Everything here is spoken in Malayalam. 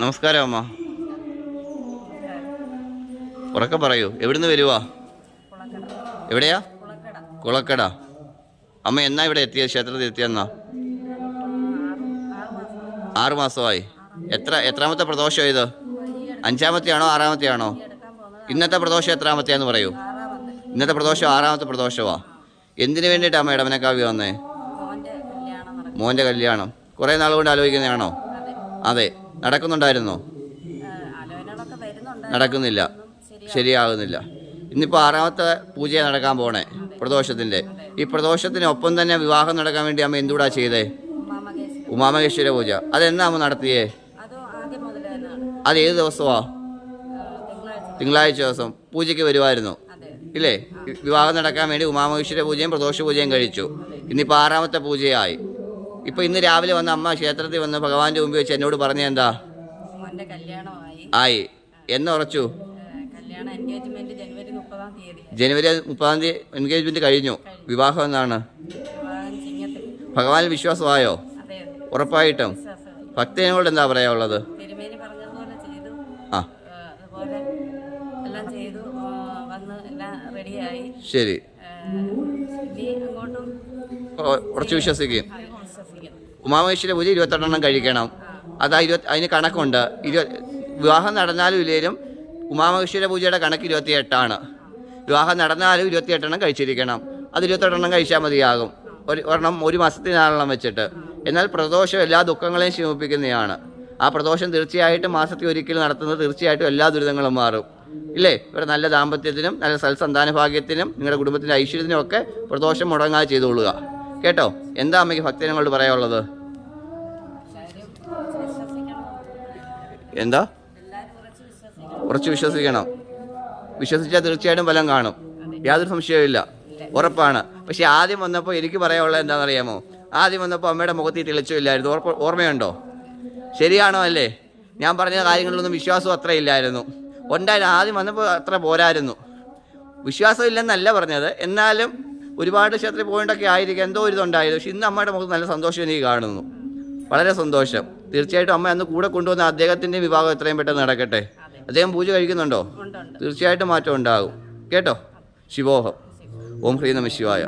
നമസ്കാരം അമ്മ. ഉറക്കെ പറയൂ. എവിടുന്ന് വരുവാ? എവിടെയാ? കുളക്കട. അമ്മ എന്നാ ഇവിടെ എത്തിയത്? ക്ഷേത്രത്തിൽ എത്തിയെന്നാ? 6 മാസമായി. എത്രാമത്തെ പ്രദോഷം ഇത്? 5-ാമത്തെ ആണോ 6-ാമത്തെ ആണോ? ഇന്നത്തെ പ്രദോഷം എത്രാമത്തെയാന്ന് പറയൂ. ഇന്നത്തെ പ്രദോഷം 6-ാമത്തെ പ്രദോഷമാ. എന്തിനു വേണ്ടിയിട്ടാണ് അമ്മ ഇടവനക്കാവ്യ വന്നേ? മോൻ്റെ കല്യാണം. കുറേ നാൾ കൊണ്ട് ആലോചിക്കുന്നതാണോ? അതെ. നടക്കുന്നുണ്ടായിരുന്നോ? നടക്കുന്നില്ല, ശരിയാകുന്നില്ല. ഇന്നിപ്പോൾ 6-ാമത്തെ പൂജ നടക്കാൻ പോണേ പ്രദോഷത്തിൻ്റെ. ഈ പ്രദോഷത്തിനൊപ്പം തന്നെ വിവാഹം നടക്കാൻ വേണ്ടി അമ്മ എന്തുകൂടാ ചെയ്തേ? ഉമാമഹേശ്വര പൂജ. അതെന്നാ അമ്മ നടത്തിയേ? അത് ഏത് ദിവസമാ? തിങ്കളാഴ്ച ദിവസം പൂജയ്ക്ക് വരുമായിരുന്നു ഇല്ലേ? വിവാഹം നടക്കാൻ വേണ്ടി ഉമാമഹേശ്വര പൂജയും പ്രദോഷ പൂജയും കഴിച്ചു. ഇന്നിപ്പോൾ 6-ാമത്തെ പൂജയായി. ഇപ്പം ഇന്ന് രാവിലെ വന്ന അമ്മ ക്ഷേത്രത്തിൽ വന്ന് ഭഗവാന്റെ മുമ്പിൽ വെച്ച് എന്നോട് പറഞ്ഞ എന്താ? ആയി. എന്ന് ഉറച്ചു? ജനുവരി 30-ാം തീയതി എൻഗേജ്മെന്റ് കഴിഞ്ഞു. വിവാഹം എന്നാണ്? ഭഗവാനിൽ വിശ്വാസമായോ? ഉറപ്പായിട്ടും. ഭക്തജനങ്ങളോട് എന്താ പറയാനുള്ളത്? ആ ശരി, ഉറച്ചു വിശ്വസിക്കും. ഉമാമഹേശ്വര പൂജ 28 കഴിക്കണം. അതിന് കണക്കുണ്ട്. വിവാഹം നടന്നാലും ഇല്ലേലും ഉമാമഹേശ്വര പൂജയുടെ കണക്ക് 28. വിവാഹം നടന്നാലും 28 കഴിച്ചിരിക്കണം. അത് 28 കഴിച്ചാൽ മതിയാകും. ഒരു മാസത്തിനാളെണ്ണം വെച്ചിട്ട്. എന്നാൽ പ്രദോഷം എല്ലാ ദുഃഖങ്ങളെയും ശമിപ്പിക്കുന്നതാണ്. ആ പ്രദോഷം തീർച്ചയായിട്ടും മാസത്തിൽ ഒരിക്കൽ നടത്തുന്നത് തീർച്ചയായിട്ടും എല്ലാ ദുരിതങ്ങളും മാറും ഇല്ലേ? ഇവിടെ നല്ല ദാമ്പത്യത്തിനും നല്ല സൽസന്താന ഭാഗ്യത്തിനും നിങ്ങളുടെ കുടുംബത്തിൻ്റെ ഐശ്വര്യത്തിനും ഒക്കെ പ്രദോഷം മുടങ്ങാതെ ചെയ്തുകൊള്ളുക കേട്ടോ. എന്താ അമ്മയ്ക്ക് ഭക്തജനങ്ങളോട് പറയാനുള്ളത്? എന്താ? ഉറച്ചു വിശ്വസിക്കണം. വിശ്വസിച്ചാൽ തീർച്ചയായിട്ടും ഫലം കാണും, യാതൊരു സംശയവുമില്ല, ഉറപ്പാണ്. പക്ഷെ ആദ്യം വന്നപ്പോൾ എനിക്ക് പറയാനുള്ളത് എന്താണെന്നറിയാമോ? ആദ്യം വന്നപ്പോൾ അമ്മയുടെ മുഖത്ത് തെളിച്ചില്ലായിരുന്നു. ഓർമ്മയുണ്ടോ? ശരിയാണോ? അല്ലേ? ഞാൻ പറഞ്ഞ കാര്യങ്ങളിലൊന്നും വിശ്വാസവും അത്ര ഇല്ലായിരുന്നു. ഉണ്ടായിരുന്നു. ആദ്യം വന്നപ്പോൾ അത്ര പോരായിരുന്നു. വിശ്വാസം ഇല്ലെന്നല്ല പറഞ്ഞത്. എന്നാലും ഒരുപാട് ക്ഷേത്രത്തിൽ പോയിട്ടൊക്കെ ആയിരിക്കും, എന്തോ ഒരു ഇതുണ്ടായിരുന്നു. പക്ഷെ ഇന്ന് അമ്മയുടെ മുഖത്ത് നല്ല സന്തോഷം എനിക്ക് കാണുന്നു. വളരെ സന്തോഷം. തീർച്ചയായിട്ടും അമ്മ അന്ന് കൂടെ കൊണ്ടുവന്ന അദ്ദേഹത്തിൻ്റെ വിവാഹം എത്രയും പെട്ടെന്ന് നടക്കട്ടെ. അദ്ദേഹം പൂജ കഴിക്കുന്നുണ്ടോ? തീർച്ചയായിട്ടും മാറ്റം ഉണ്ടാകും കേട്ടോ. ശിവോഹം. ഓം ഹ്രീ നമഃ ശിവായ.